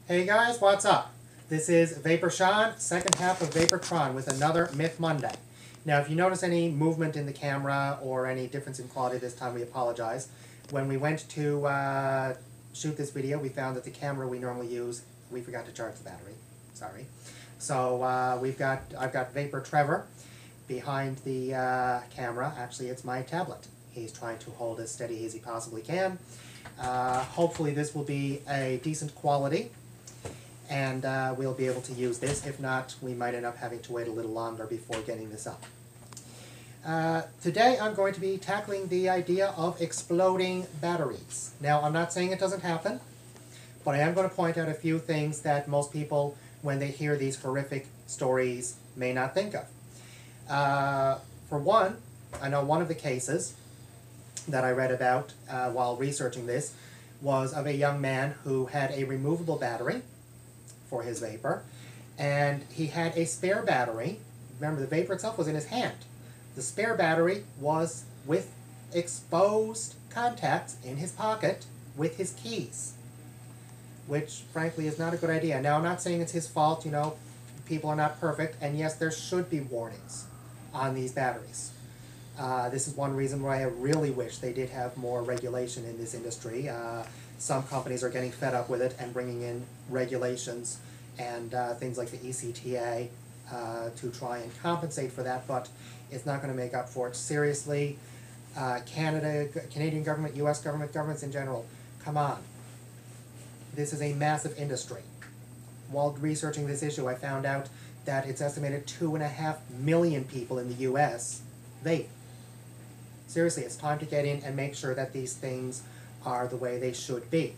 Hey guys, what's up? This is Vapor Sean, second half of Vaportron with another Myth Monday. Now if you notice any movement in the camera or any difference in quality this time, we apologize. When we went to shoot this video, we found that the camera we normally use, we forgot to charge the battery. Sorry. So I've got Vapor Trevor behind the camera. Actually, it's my tablet. He's trying to hold as steady as he possibly can. Hopefully this will be a decent quality, and we'll be able to use this. If not, we might end up having to wait a little longer before getting this up. Today I'm going to be tackling the idea of exploding batteries. Now, I'm not saying it doesn't happen, but I am going to point out a few things that most people, when they hear these horrific stories, may not think of. For one, I know one of the cases that I read about while researching this was of a young man who had a removable battery for his vapor, and he had a spare battery. Remember, the vapor itself was in his hand. The spare battery was with exposed contacts in his pocket with his keys, which frankly is not a good idea. Now, I'm not saying it's his fault, you know, people are not perfect, and yes, there should be warnings on these batteries. This is one reason why I really wish they did have more regulation in this industry. Some companies are getting fed up with it and bringing in regulations and things like the ECTA to try and compensate for that, but it's not going to make up for it. Seriously, Canadian government, US government, governments in general, come on. This is a massive industry. While researching this issue, I found out that it's estimated 2.5 million people in the US vape. Seriously, it's time to get in and make sure that these things are the way they should be.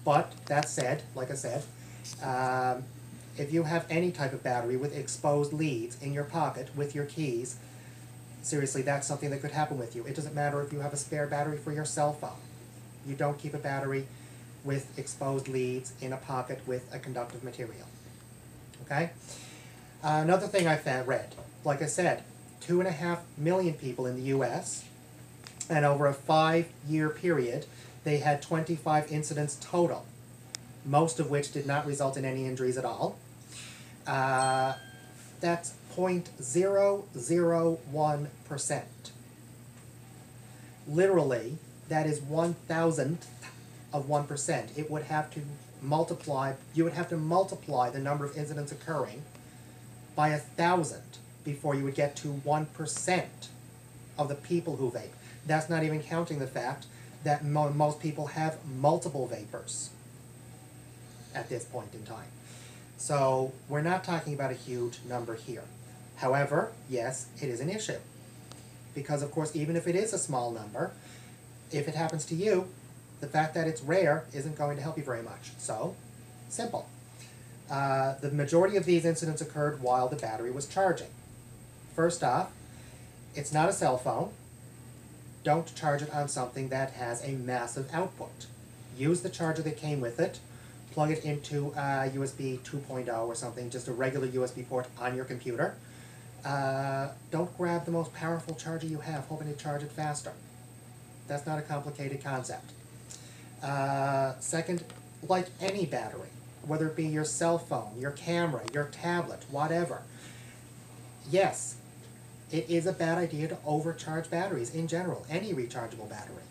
But, that said, like I said, if you have any type of battery with exposed leads in your pocket with your keys, seriously, that's something that could happen with you. It doesn't matter if you have a spare battery for your cell phone. You don't keep a battery with exposed leads in a pocket with a conductive material. Okay? Another thing I read, like I said, 2.5 million people in the US, and over a 5-year period, they had 25 incidents total, most of which did not result in any injuries at all. That's 0.001%. Literally, that is 1,000th of 1%. It would have to multiply, you would have to multiply the number of incidents occurring by 1,000 before you would get to 1% of the people who vape. That's not even counting the fact that most people have multiple vapors at this point in time. So we're not talking about a huge number here. However, yes, it is an issue. Because of course, even if it is a small number, if it happens to you, the fact that it's rare isn't going to help you very much. So, simple. The majority of these incidents occurred while the battery was charging. First off, it's not a cell phone. Don't charge it on something that has a massive output. Use the charger that came with it. Plug it into USB 2.0 or something, just a regular USB port on your computer. Don't grab the most powerful charger you have, hoping to charge it faster. That's not a complicated concept. Second, like any battery, whether it be your cell phone, your camera, your tablet, whatever, yes, it is a bad idea to overcharge batteries in general, any rechargeable battery.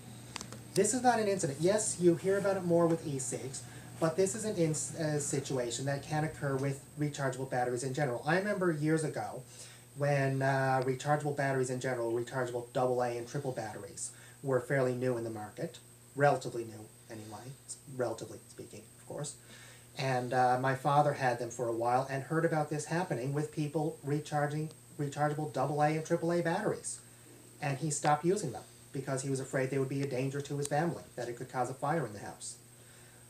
This is not an incident. Yes, you hear about it more with e-cigs, but this is a situation that can occur with rechargeable batteries in general. I remember years ago when rechargeable batteries in general, rechargeable AA and triple batteries, were fairly new in the market, relatively new anyway, relatively speaking, of course. And my father had them for a while and heard about this happening with people recharging rechargeable AA and AAA batteries. And he stopped using them because he was afraid they would be a danger to his family, that it could cause a fire in the house.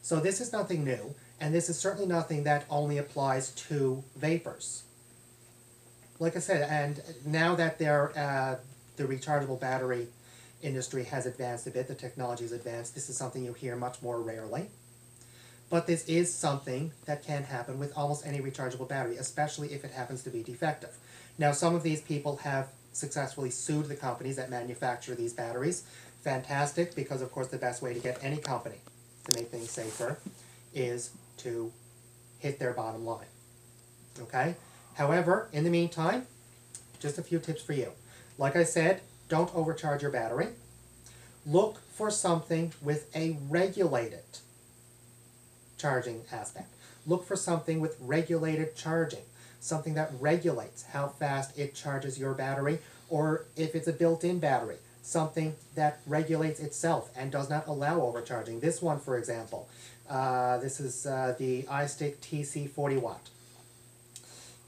So this is nothing new, and this is certainly nothing that only applies to vapors. Like I said, and now that the rechargeable battery industry has advanced a bit, the technology has advanced, this is something you hear much more rarely. But this is something that can happen with almost any rechargeable battery, especially if it happens to be defective. Now, some of these people have successfully sued the companies that manufacture these batteries. Fantastic, because of course the best way to get any company to make things safer is to hit their bottom line. Okay? However, in the meantime, just a few tips for you. Like I said, don't overcharge your battery. Look for something with a regulated charging aspect. Look for something with regulated charging, something that regulates how fast it charges your battery, or if it's a built-in battery, something that regulates itself and does not allow overcharging. This one, for example, this is the iStick TC 40 watt.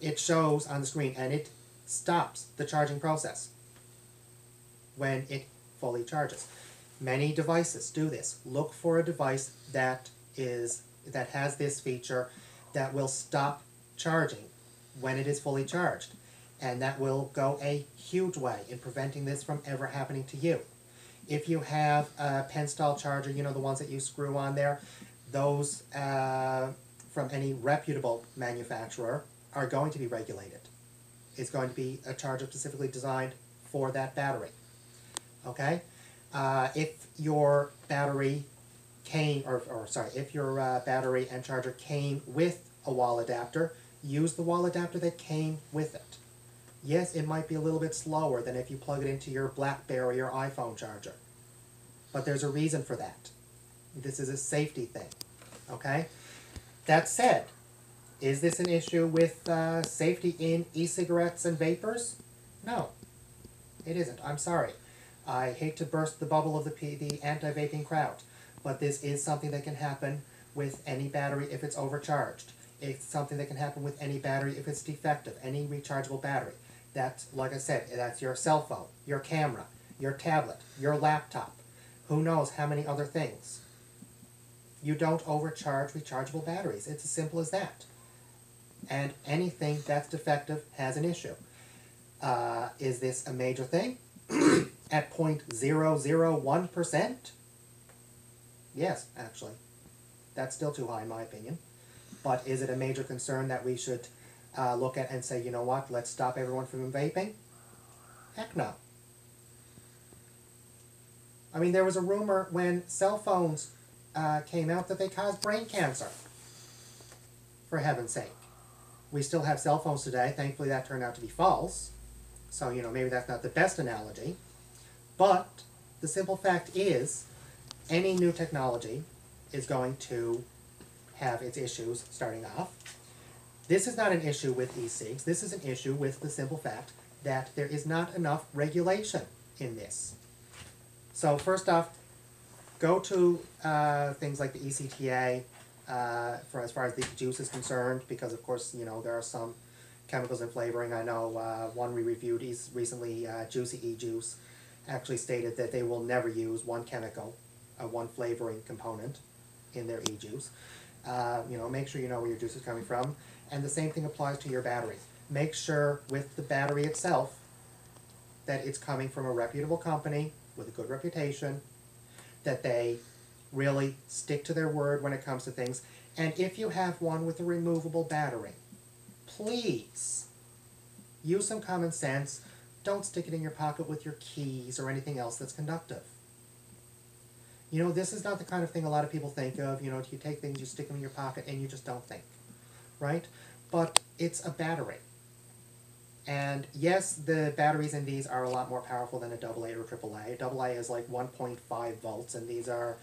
It shows on the screen and it stops the charging process when it fully charges. Many devices do this. Look for a device that has this feature that will stop charging when it is fully charged, and that will go a huge way in preventing this from ever happening to you. If you have a pen style charger, you know, the ones that you screw on there, those from any reputable manufacturer are going to be regulated. It's going to be a charger specifically designed for that battery. Okay? If your battery came, if your battery and charger came with a wall adapter, use the wall adapter that came with it. Yes, it might be a little bit slower than if you plug it into your BlackBerry or iPhone charger, but there's a reason for that. This is a safety thing. Okay? That said, is this an issue with safety in e-cigarettes and vapors? No, it isn't. I'm sorry. I hate to burst the bubble of the anti-vaping crowd, but this is something that can happen with any battery if it's overcharged. It's something that can happen with any battery if it's defective, any rechargeable battery. That's, like I said, that's your cell phone, your camera, your tablet, your laptop, who knows how many other things. You don't overcharge rechargeable batteries. It's as simple as that. And anything that's defective has an issue. Is this a major thing? At 0.001%? Yes, actually. That's still too high in my opinion. But is it a major concern that we should look at and say, you know what, let's stop everyone from vaping? Heck no. I mean, there was a rumor when cell phones came out that they caused brain cancer. For heaven's sake. We still have cell phones today. Thankfully, that turned out to be false. So, you know, maybe that's not the best analogy. But the simple fact is, any new technology is going to have its issues starting off. This is not an issue with e-cigs. This is an issue with the simple fact that there is not enough regulation in this. So first off, go to things like the ECTA for as far as the juice is concerned, because of course, you know, there are some chemicals in flavoring. I know one we reviewed recently, Juicy E-Juice, actually stated that they will never use one chemical, one flavoring component in their e-juice. You know, make sure you know where your juice is coming from. And the same thing applies to your battery. Make sure with the battery itself that it's coming from a reputable company with a good reputation, that they really stick to their word when it comes to things. And if you have one with a removable battery, please use some common sense. Don't stick it in your pocket with your keys or anything else that's conductive. You know, this is not the kind of thing a lot of people think of. You know, you take things, you stick them in your pocket, and you just don't think, right? But it's a battery. And yes, the batteries in these are a lot more powerful than a AA or AAA. AA is like 1.5 volts, and these are,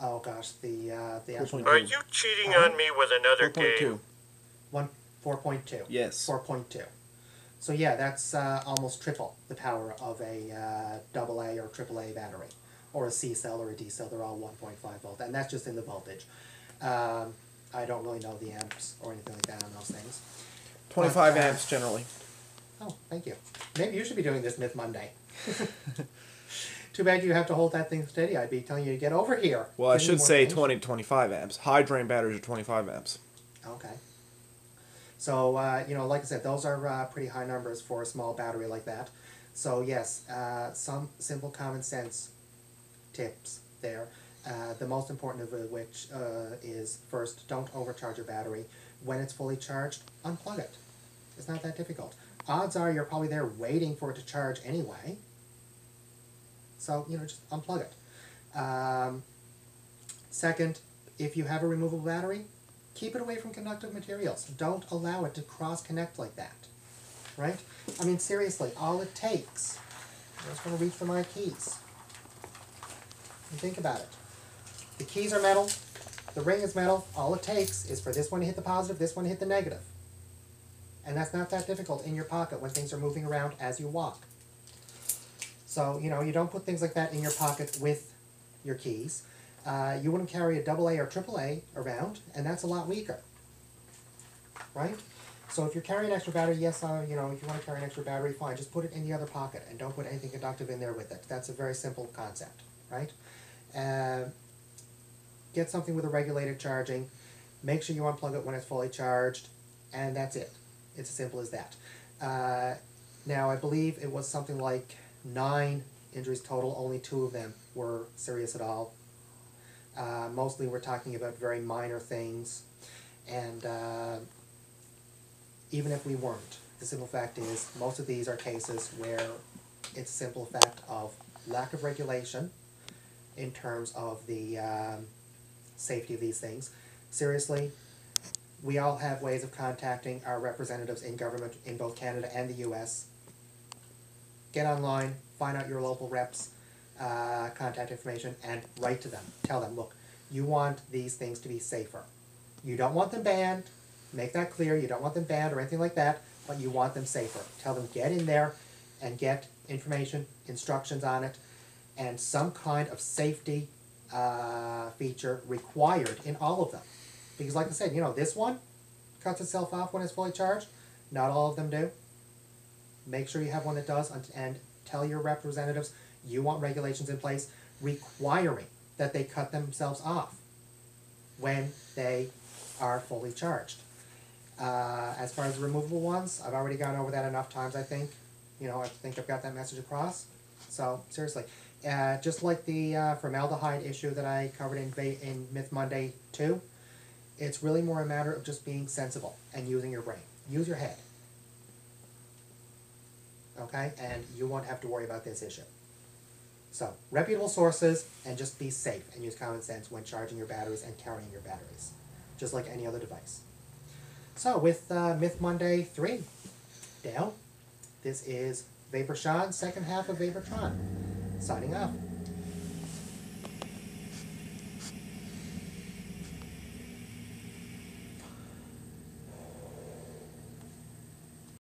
oh gosh, the actual... Are you cheating on me with another 4.2. game? 4.2. Yes. 4.2. So yeah, that's almost triple the power of a AA or AAA battery, or a C cell or a D cell. They're all 1.5 volt, and that's just in the voltage. I don't really know the amps or anything like that on those things. 25 amps generally. Oh, thank you. Maybe you should be doing this Myth Monday. Too bad you have to hold that thing steady. I'd be telling you to get over here. Well, I should say 20 to 25 amps. High drain batteries are 25 amps. Okay. So, you know, like I said, those are pretty high numbers for a small battery like that. So, yes, some simple common sense tips there. The most important of which is, first, don't overcharge your battery. When it's fully charged, unplug it. It's not that difficult. Odds are you're probably there waiting for it to charge anyway. So, you know, just unplug it. Second, if you have a removable battery, keep it away from conductive materials. Don't allow it to cross-connect like that, right? I mean, seriously, all it takes, I'm just going to reach for my keys. And think about it. The keys are metal, the ring is metal, all it takes is for this one to hit the positive, this one to hit the negative. And that's not that difficult in your pocket when things are moving around as you walk. So, you know, you don't put things like that in your pocket with your keys. You wouldn't carry a AA or AAA around, and that's a lot weaker, right? So if you're carrying an extra battery, yes, you know, if you want to carry an extra battery, fine, just put it in the other pocket and don't put anything conductive in there with it. That's a very simple concept, right? Get something with a regulated charging, make sure you unplug it when it's fully charged, and that's it. It's as simple as that. Now, I believe it was something like 9 injuries total, only 2 of them were serious at all. Mostly we're talking about very minor things, and even if we weren't, the simple fact is most of these are cases where it's a simple fact of lack of regulation in terms of the safety of these things. Seriously, we all have ways of contacting our representatives in government in both Canada and the US. Get online, find out your local reps' contact information, and write to them. Tell them, look, you want these things to be safer. You don't want them banned. Make that clear. You don't want them banned or anything like that, but you want them safer. Tell them, get in there and get information, instructions on it, and some kind of safety feature required in all of them. Because like I said, you know, this one cuts itself off when it's fully charged. Not all of them do. Make sure you have one that does, and tell your representatives you want regulations in place requiring that they cut themselves off when they are fully charged. As far as the removable ones, I've already gone over that enough times, I think. You know, I think I've got that message across. So, seriously. Just like the formaldehyde issue that I covered in Myth Monday 2, it's really more a matter of just being sensible and using your brain. Use your head. Okay? And you won't have to worry about this issue. So, reputable sources, and just be safe and use common sense when charging your batteries and carrying your batteries. Just like any other device. So, with Myth Monday 3 down, this is Vapor Sean, second half of Vaportron, signing off.